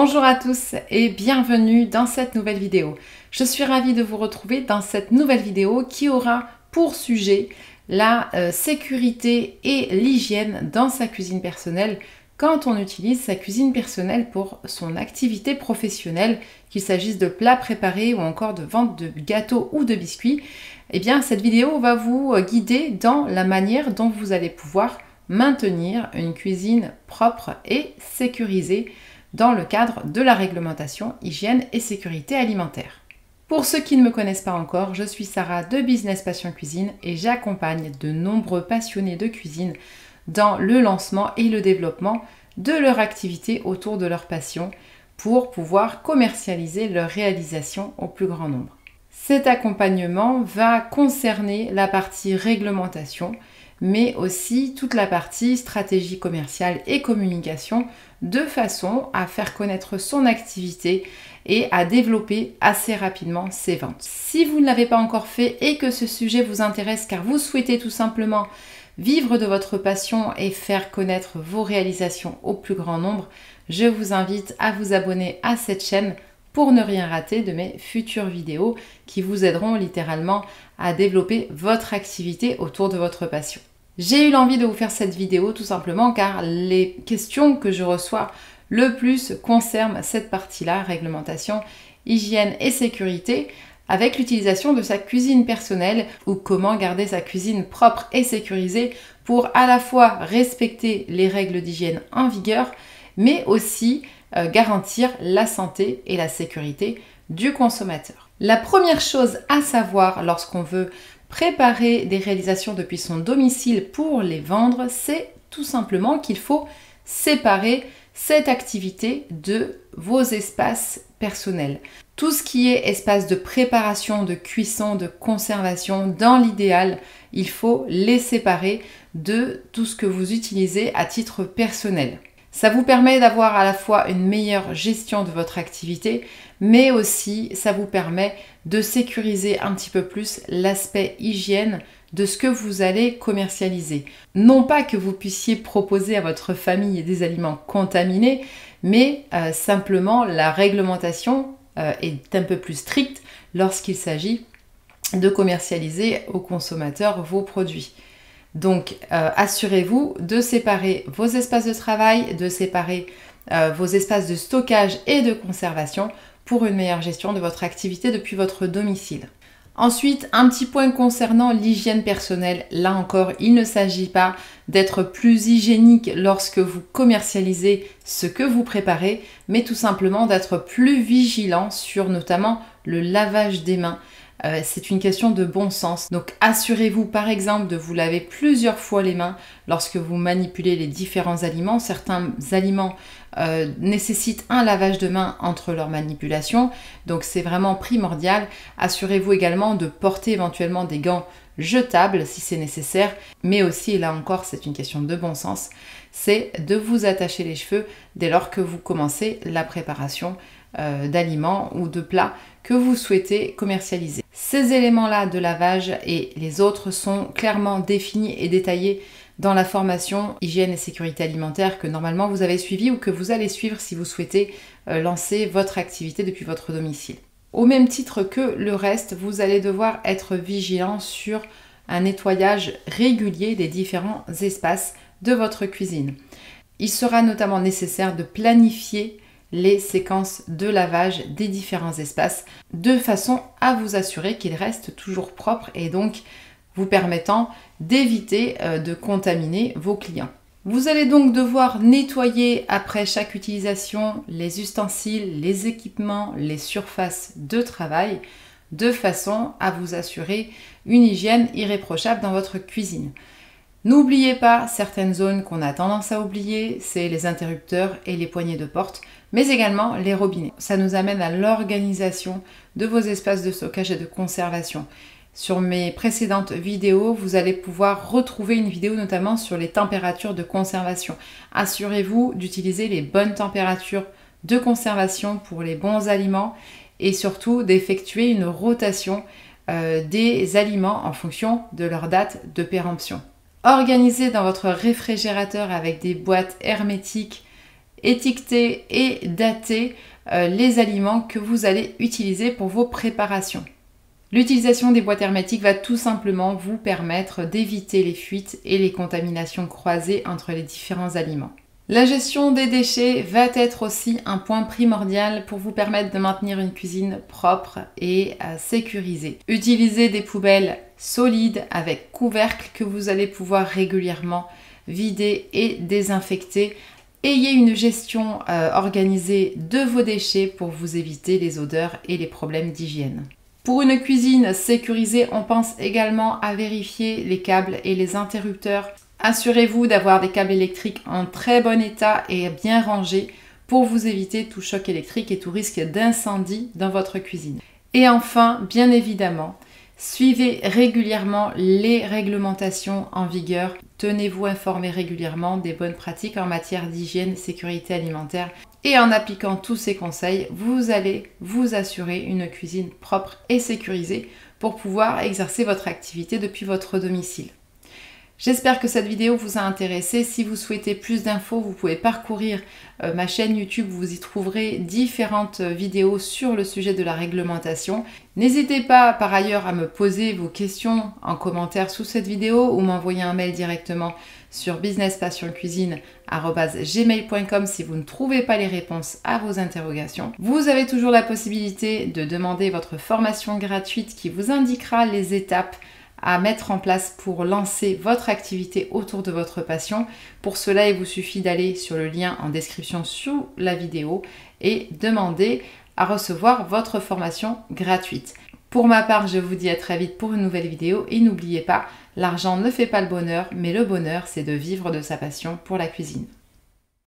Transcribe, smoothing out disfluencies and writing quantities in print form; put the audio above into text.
Bonjour à tous et bienvenue dans cette nouvelle vidéo. Je suis ravie de vous retrouver dans cette nouvelle vidéo qui aura pour sujet la sécurité et l'hygiène dans sa cuisine personnelle quand on utilise sa cuisine personnelle pour son activité professionnelle, qu'il s'agisse de plats préparés ou encore de vente de gâteaux ou de biscuits. Eh bien, cette vidéo va vous guider dans la manière dont vous allez pouvoir maintenir une cuisine propre et sécurisée dans le cadre de la réglementation hygiène et sécurité alimentaire. Pour ceux qui ne me connaissent pas encore, je suis Sarah de Business Passion Cuisine et j'accompagne de nombreux passionnés de cuisine dans le lancement et le développement de leur activité autour de leur passion pour pouvoir commercialiser leur réalisation au plus grand nombre. Cet accompagnement va concerner la partie réglementation, mais aussi toute la partie stratégie commerciale et communication de façon à faire connaître son activité et à développer assez rapidement ses ventes. Si vous ne l'avez pas encore fait et que ce sujet vous intéresse car vous souhaitez tout simplement vivre de votre passion et faire connaître vos réalisations au plus grand nombre, je vous invite à vous abonner à cette chaîne pour ne rien rater de mes futures vidéos qui vous aideront littéralement à développer votre activité autour de votre passion. J'ai eu l'envie de vous faire cette vidéo tout simplement car les questions que je reçois le plus concernent cette partie-là, réglementation, hygiène et sécurité, avec l'utilisation de sa cuisine personnelle ou comment garder sa cuisine propre et sécurisée pour à la fois respecter les règles d'hygiène en vigueur, mais aussi garantir la santé et la sécurité du consommateur. La première chose à savoir lorsqu'on veut préparer des réalisations depuis son domicile pour les vendre, c'est tout simplement qu'il faut séparer cette activité de vos espaces personnels. Tout ce qui est espace de préparation, de cuisson, de conservation, dans l'idéal, il faut les séparer de tout ce que vous utilisez à titre personnel. Ça vous permet d'avoir à la fois une meilleure gestion de votre activité, mais aussi ça vous permet de sécuriser un petit peu plus l'aspect hygiène de ce que vous allez commercialiser. Non pas que vous puissiez proposer à votre famille des aliments contaminés, mais simplement la réglementation est un peu plus stricte lorsqu'il s'agit de commercialiser aux consommateurs vos produits. Donc, assurez-vous de séparer vos espaces de travail, de séparer vos espaces de stockage et de conservation pour une meilleure gestion de votre activité depuis votre domicile. Ensuite, un petit point concernant l'hygiène personnelle. Là encore, il ne s'agit pas d'être plus hygiénique lorsque vous commercialisez ce que vous préparez, mais tout simplement d'être plus vigilant sur notamment le lavage des mains. C'est une question de bon sens. Donc assurez-vous par exemple de vous laver plusieurs fois les mains lorsque vous manipulez les différents aliments. Certains aliments nécessitent un lavage de mains entre leurs manipulations, donc c'est vraiment primordial. Assurez-vous également de porter éventuellement des gants jetables si c'est nécessaire, mais aussi, et là encore c'est une question de bon sens, c'est de vous attacher les cheveux dès lors que vous commencez la préparation d'aliments ou de plats que vous souhaitez commercialiser. Ces éléments-là de lavage et les autres sont clairement définis et détaillés dans la formation hygiène et sécurité alimentaire que normalement vous avez suivi ou que vous allez suivre si vous souhaitez lancer votre activité depuis votre domicile. Au même titre que le reste, vous allez devoir être vigilant sur un nettoyage régulier des différents espaces de votre cuisine. Il sera notamment nécessaire de planifier les séquences de lavage des différents espaces de façon à vous assurer qu'ils restent toujours propres et donc vous permettant d'éviter de contaminer vos clients. Vous allez donc devoir nettoyer après chaque utilisation les ustensiles, les équipements, les surfaces de travail de façon à vous assurer une hygiène irréprochable dans votre cuisine. N'oubliez pas certaines zones qu'on a tendance à oublier, c'est les interrupteurs et les poignées de porte, mais également les robinets. Ça nous amène à l'organisation de vos espaces de stockage et de conservation. Sur mes précédentes vidéos, vous allez pouvoir retrouver une vidéo notamment sur les températures de conservation. Assurez-vous d'utiliser les bonnes températures de conservation pour les bons aliments et surtout d'effectuer une rotation des aliments en fonction de leur date de péremption. Organisez dans votre réfrigérateur avec des boîtes hermétiques étiqueter et dater les aliments que vous allez utiliser pour vos préparations. L'utilisation des boîtes hermétiques va tout simplement vous permettre d'éviter les fuites et les contaminations croisées entre les différents aliments. La gestion des déchets va être aussi un point primordial pour vous permettre de maintenir une cuisine propre et sécurisée. Utilisez des poubelles solides avec couvercle que vous allez pouvoir régulièrement vider et désinfecter. Ayez une gestion organisée de vos déchets pour vous éviter les odeurs et les problèmes d'hygiène. Pour une cuisine sécurisée, on pense également à vérifier les câbles et les interrupteurs. Assurez-vous d'avoir des câbles électriques en très bon état et bien rangés pour vous éviter tout choc électrique et tout risque d'incendie dans votre cuisine. Et enfin, bien évidemment, suivez régulièrement les réglementations en vigueur. Tenez-vous informé régulièrement des bonnes pratiques en matière d'hygiène et sécurité alimentaire. Et en appliquant tous ces conseils, vous allez vous assurer une cuisine propre et sécurisée pour pouvoir exercer votre activité depuis votre domicile. J'espère que cette vidéo vous a intéressé. Si vous souhaitez plus d'infos, vous pouvez parcourir ma chaîne YouTube. Vous y trouverez différentes vidéos sur le sujet de la réglementation. N'hésitez pas par ailleurs à me poser vos questions en commentaire sous cette vidéo ou m'envoyer un mail directement sur businesspassioncuisine@gmail.com si vous ne trouvez pas les réponses à vos interrogations. Vous avez toujours la possibilité de demander votre formation gratuite qui vous indiquera les étapes à mettre en place pour lancer votre activité autour de votre passion. Pour cela, il vous suffit d'aller sur le lien en description sous la vidéo et demander à recevoir votre formation gratuite. Pour ma part, je vous dis à très vite pour une nouvelle vidéo et n'oubliez pas, l'argent ne fait pas le bonheur, mais le bonheur, c'est de vivre de sa passion pour la cuisine.